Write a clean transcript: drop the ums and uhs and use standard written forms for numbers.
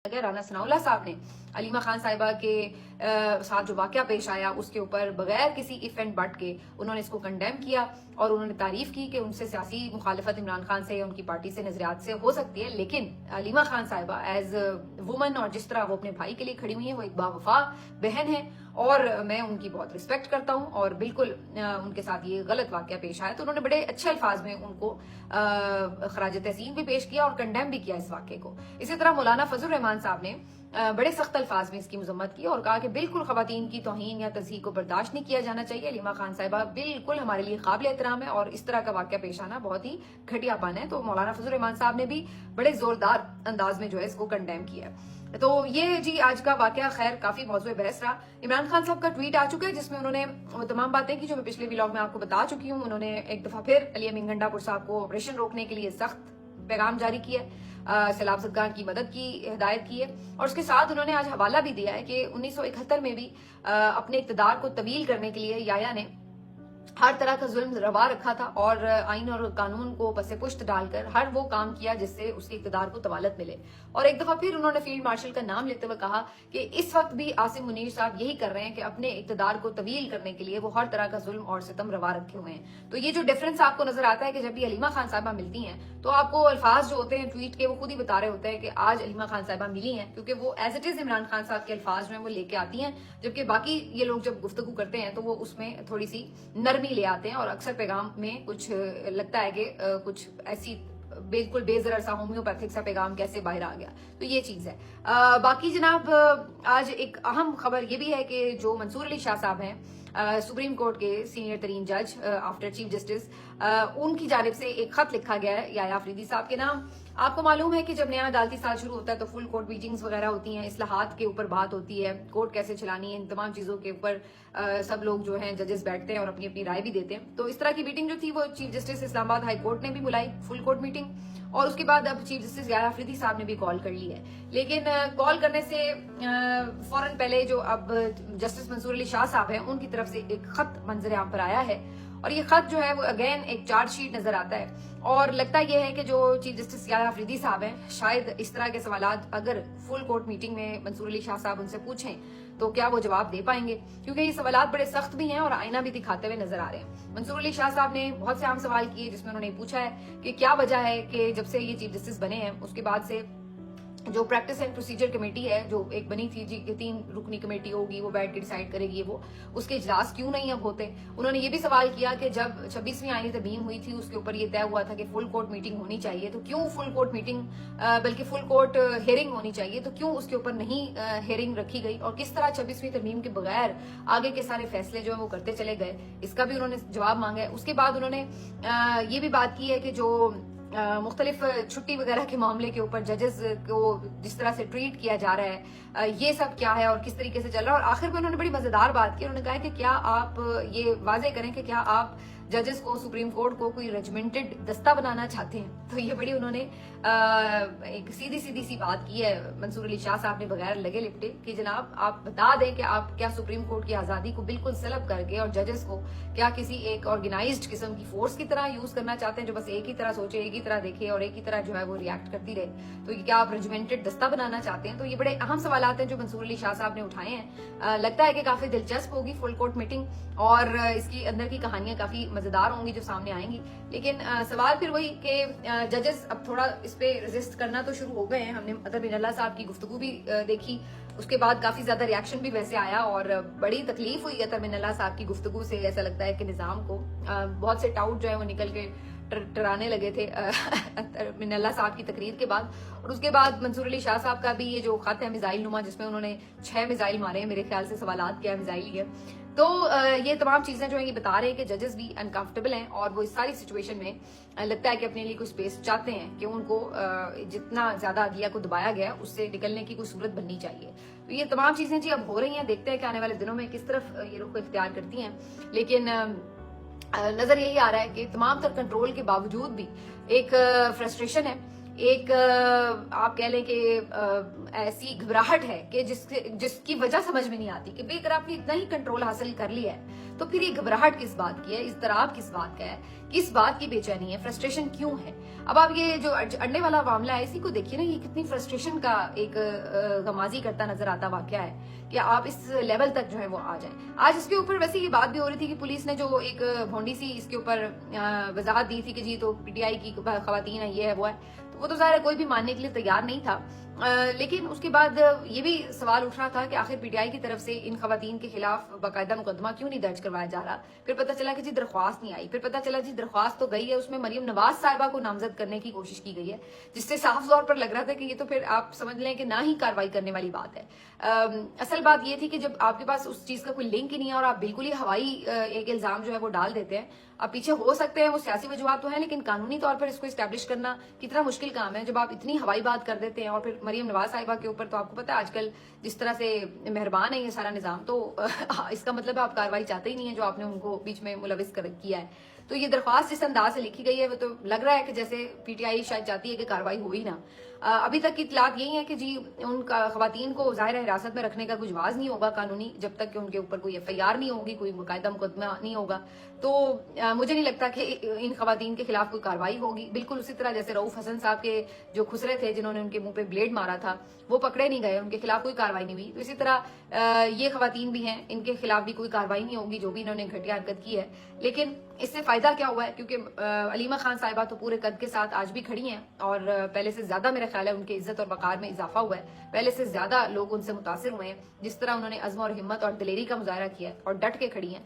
अगर राना सनाउल्लाह साहब ने अलीमा खान साहिबा के साथ जो वाकया पेश आया उसके ऊपर बगैर किसी इफ एंड बट के उन्होंने इसको कंडेम किया और उन्होंने तारीफ की कि उनसे सियासी मुखालफत इमरान खान से या उनकी पार्टी से नजरियात से हो सकती है, लेकिन अलीमा खान साहिबा एज वुमन और जिस तरह वो अपने भाई के लिए खड़ी हुई है वो एक बावफा बहन है और मैं उनकी बहुत रिस्पेक्ट करता हूं और बिल्कुल उनके साथ ये गलत वाकया पेश आया तो उन्होंने बड़े अच्छे अल्फाज में उनको खराज तहसीन भी पेश किया और कंडेम भी किया इस वाकये को। इसी तरह मौलाना फजल रहमान साहब ने बड़े सख्त अल्फाज में इसकी मजम्मत की और कहा कि बिल्कुल खवातीन की तौहीन या तज़हीक को बर्दाश्त नहीं किया जाना चाहिए। अलीमा खान साहिबा बिल्कुल हमारे लिए काबिल एहतराम है और इस तरह का वाकया पेश आना बहुत ही घटियापन है। तो मौलाना फजल रहमान साहब ने भी बड़े जोरदार अंदाज में जो है इसको कंडेम किया। तो ये जी आज का वाकया खैर काफी मौजूद बहस रहा। इमरान खान साहब का ट्वीट आ चुका है जिसमें उन्होंने वो तमाम बातें की जो मैं पिछले व्लॉग में आपको बता चुकी हूँ। उन्होंने एक दफा फिर अली अमीन गंडापुर साहब को ऑपरेशन रोकने के लिए सख्त पैगाम जारी किया, सैलाब ज़दगान की मदद की हिदायत की है और उसके साथ उन्होंने आज हवाला भी दिया है कि 1971 में भी अपने इक़्तिदार को तवील करने के लिए याया ने हर तरह का जुल्म रवा रखा था और आइन और कानून को पसे पुश्त डालकर हर वो काम किया जिससे उसके इक़्तिदार को तवालत मिले। और एक दफा फिर उन्होंने फील्ड मार्शल का नाम लेते हुए कहा कि इस वक्त भी आसिम मुनीर साहब यही कर रहे हैं कि अपने इक़्तिदार को तवील करने के लिए वो हर तरह का जुल्म और सितम रवा रखे हुए हैं। तो ये जो डिफरेंस आपको नजर आता है कि जब भी अलीमा खान साहिबा मिलती हैं तो आपको अल्फाज जो होते हैं ट्वीट के वो खुद ही बता रहे होते हैं कि आज अलीमा खान साहिबा मिली हैं, क्योंकि वो as it is Imran Khan साहब के अल्फाज में वो लेके आती हैं, जबकि बाकी ये लोग जब गुफ्तगू करते हैं तो वो उसमें थोड़ी सी नरमी ले आते हैं और अक्सर पैगाम में कुछ लगता है कि कुछ ऐसी बिल्कुल बेजरर सा होम्योपैथिक सा पैगाम कैसे बाहर आ गया। तो ये चीज है। बाकी जनाब आज एक अहम खबर ये भी है कि जो मंसूर अली शाह साहब हैं सुप्रीम कोर्ट के सीनियर तरीन जज आफ्टर चीफ जस्टिस, उनकी जानिब से एक खत लिखा गया है याया अफरीदी साहब के नाम। आपको मालूम है कि जब नया अदालती साल शुरू होता है तो फुल कोर्ट मीटिंग्स वगैरह होती हैं, इस्लाहात के ऊपर बात होती है, कोर्ट कैसे चलानी है, इन तमाम चीजों के ऊपर सब लोग जो हैं जजेस बैठते हैं और अपनी अपनी राय भी देते हैं। तो इस तरह की मीटिंग जो थी वो chief justice Islamabad high court ने भी बुलाई, फुल कोर्ट मीटिंग, और उसके बाद अब चीफ जस्टिस याया अफरीदी साहब ने भी कॉल कर ली है। लेकिन कॉल करने से फौरन पहले जो अब जस्टिस मंसूर अली शाह साहब हैं उनकी तरफ से एक खत मंजर आम पर आया है और ये खत जो है वो अगेन एक चार्जशीट नजर आता है और लगता यह है कि जो चीफ जस्टिस याया अफरीदी साहब हैं शायद इस तरह के सवालात अगर फुल कोर्ट मीटिंग में मंसूर अली शाह साहब उनसे पूछें तो क्या वो जवाब दे पाएंगे, क्योंकि ये सवालात बड़े सख्त भी हैं और आईना भी दिखाते हुए नजर आ रहे हैं। मंसूर अली शाह साहब ने बहुत से आम सवाल किए जिसमें उन्होंने पूछा है कि क्या वजह है कि जब से ये चीफ जस्टिस बने हैं उसके बाद से जो प्रैक्टिस एंड प्रोसीजर कमेटी है जो एक बनी थी जी 3 रुकनी कमेटी होगी वो बैठ के डिसाइड करेगी वो उसके इजलास क्यों नहीं अब होते। उन्होंने ये भी सवाल किया कि जब 26वीं आईनी तरमीम हुई थी उसके ऊपर ये तय हुआ था कि फुल कोर्ट मीटिंग होनी चाहिए, तो क्यों फुल कोर्ट मीटिंग बल्कि फुल कोर्ट हेयरिंग होनी चाहिए, तो क्यों उसके ऊपर नहीं हेयरिंग रखी गई और किस तरह 26वीं तरमीम के बगैर आगे के सारे फैसले जो है वो करते चले गए, इसका भी उन्होंने जवाब मांगा है। उसके बाद उन्होंने ये भी बात की है कि जो मुख्तलिफ छुट्टी वगैरह के मामले के ऊपर जजेस को जिस तरह से ट्रीट किया जा रहा है ये सब क्या है और किस तरीके से चल रहा है। और आखिर में उन्होंने बड़ी मजेदार बात की, उन्होंने कहा कि क्या आप ये वाजे करें कि क्या आप जजेस को सुप्रीम कोर्ट को कोई रेजिमेंटेड दस्ता बनाना चाहते हैं। तो ये बड़ी उन्होंने एक सीधी सी बात की है मंसूर अली शाह साहब ने बगैर लगे लिपटे कि जनाब आप बता दें कि आप क्या सुप्रीम कोर्ट की आजादी को बिल्कुल सलब करके और जजेस को क्या किसी एक ऑर्गेनाइज्ड किस्म की फोर्स की तरह यूज करना चाहते हैं जो बस एक ही तरह सोचे, एक ही तरह देखे और एक ही तरह जो है वो रिएक्ट करती रहे। तो ये क्या आप रेजिमेंटेड दस्ता बनाना चाहते हैं। तो ये बड़े अहम सवाल हैं जो मंसूर अली शाह साहब ने उठाए हैं। लगता है कि काफी दिलचस्प होगी फुल कोर्ट मीटिंग और इसकी अंदर की कहानियां काफी मजेदार होंगी जो सामने आएंगी। लेकिन सवाल फिर वही कि जजेस अब थोड़ा इस पे रेजिस्ट करना तो शुरू हो गए हैं। हमने अतर मिनल्ला साहब की गुफ्तगू भी देखी, उसके बाद काफी ज्यादा रिएक्शन भी वैसे आया और बड़ी तकलीफ हुई अतर मिनल्ला साहब की गुफ्तगू से। ऐसा लगता है कि निजाम को बहुत से टाउट जो है वो निकल के टराने लगे थे अतर मिनल्ला साहब की तकरीर के बाद। और उसके बाद मंसूर अली शाह साहब का भी ये जो खत है मिसाइल नुमा जिसमें उन्होंने 6 मिसाइल मारे हैं, मेरे ख्याल से सवालात क्या मिसाइल ही है। तो ये तमाम चीजें जो है ये बता रहे हैं कि जजेस भी अनकंफर्टेबल हैं और वो इस सारी सिचुएशन में लगता है कि अपने लिए कोई स्पेस चाहते हैं कि उनको जितना ज्यादा अदलिया को दबाया गया उससे निकलने की कोई सूरत बननी चाहिए। तो ये तमाम चीजें जी अब हो रही हैं, देखते हैं कि आने वाले दिनों में किस तरफ ये रुख इख्तियार करती हैं। लेकिन नजर यही आ रहा है कि तमाम तर कंट्रोल के बावजूद भी एक फ्रस्ट्रेशन है, ایک آپ کہہ لیں کہ ایسی گھبراہٹ ہے کہ جس کی وجہ سمجھ میں نہیں آتی کہ بھئی اگر آپ نے اتنا ہی کنٹرول حاصل کر لیا ہے تو پھر یہ گھبراہٹ کس بات کی ہے، اضطراب کس بات کا ہے، کس بات کی بے چینی ہے، فرسٹریشن کیوں ہے۔ اب آپ یہ جو انڈے والا معاملہ ہے اسی کو دیکھیے نا، یہ کتنی فرسٹریشن کا ایک غمازی کرتا نظر آتا واقعہ ہے کہ آپ اس لیول تک جو ہے وہ آ جائیں۔ آج اس کے اوپر ویسے یہ بات بھی ہو رہی تھی کہ پولیس نے جو ایک بھونڈی سی اس کے اوپر وضاحت دی تھی کہ جی تو پی ٹی آئی کی خواتین ہے، یہ ہے وہ ہے، تو وہ تو ظاہر ہے کوئی بھی ماننے کے لیے تیار نہیں تھا۔ لیکن اس کے بعد یہ بھی سوال اٹھ رہا تھا کہ آخر پی ٹی آئی کی طرف سے ان خواتین کے خلاف باقاعدہ مقدمہ کیوں نہیں درج کروایا جا رہا۔ پھر پتہ چلا کہ جی درخواست نہیں آئی، پھر پتہ چلا جی درخواست تو گئی ہے، اس میں مریم نواز صاحبہ کو نامزد کرنے کی کوشش کی گئی ہے، جس سے صاف طور پر لگ رہا تھا کہ یہ تو پھر آپ سمجھ لیں کہ نہ ہی کارروائی کرنے والی بات ہے۔ اصل بات یہ تھی کہ جب آپ کے پاس اس چیز کا کوئی لنک ہی نہیں ہے اور آپ بالکل ہی ہوائی ایک الزام جو ہے وہ ڈال دیتے ہیں، اب پیچھے ہو سکتے ہیں وہ سیاسی وجوہات تو ہیں لیکن قانونی طور پر اس کو اسٹیبلش کرنا کتنا مشکل کام ہے جب آپ اتنی ہوائی بات کر دیتے ہیں۔ اور پھر مریم نواز صاحبہ کے اوپر تو آپ کو پتا ہے آج کل جس طرح سے مہربان ہے یہ سارا نظام، تو اس کا مطلب آپ کارروائی چاہتے ہی نہیں ہے جو آپ نے ان کو بیچ میں ملوث کیا ہے۔ تو یہ درخواست جس انداز سے لکھی گئی ہے وہ تو لگ رہا ہے کہ جیسے پی ٹی آئی شاید چاہتی ہے کہ کارروائی ہو ہی نہ۔ ابھی تک کی اطلاعات یہی ہیں کہ جی ان خواتین کو ظاہر حراست میں رکھنے کا کوئی جواز نہیں ہوگا قانونی، جب تک کہ ان کے اوپر کوئی ایف آئی آر نہیں ہوگی، کوئی باقاعدہ مقدمہ نہیں ہوگا۔ تو مجھے نہیں لگتا کہ ان خواتین کے خلاف کوئی کارروائی ہوگی، بالکل اسی طرح جیسے رؤوف حسن صاحب کے جو خسرے تھے جنہوں نے ان کے منہ پہ بلیڈ مارا تھا وہ پکڑے نہیں گئے، ان کے خلاف کوئی کارروائی نہیں ہوئی، تو اسی طرح یہ خواتین بھی ہیں، ان کے خلاف بھی کوئی کارروائی نہیں ہوگی جو بھی انہوں نے گھٹیا حرکت کی ہے۔ لیکن اس سے فائدہ کیا ہوا ہے، کیونکہ علیمہ خان صاحبہ تو پورے قد کے ساتھ آج بھی کھڑی ہیں اور پہلے سے زیادہ میرا خیال ہے ان کی عزت اور وقار میں اضافہ ہوا ہے، پہلے سے زیادہ لوگ ان سے متاثر ہوئے ہیں، جس طرح انہوں نے عزم اور ہمت اور دلیری کا مظاہرہ کیا ہے اور ڈٹ کے کھڑی ہیں۔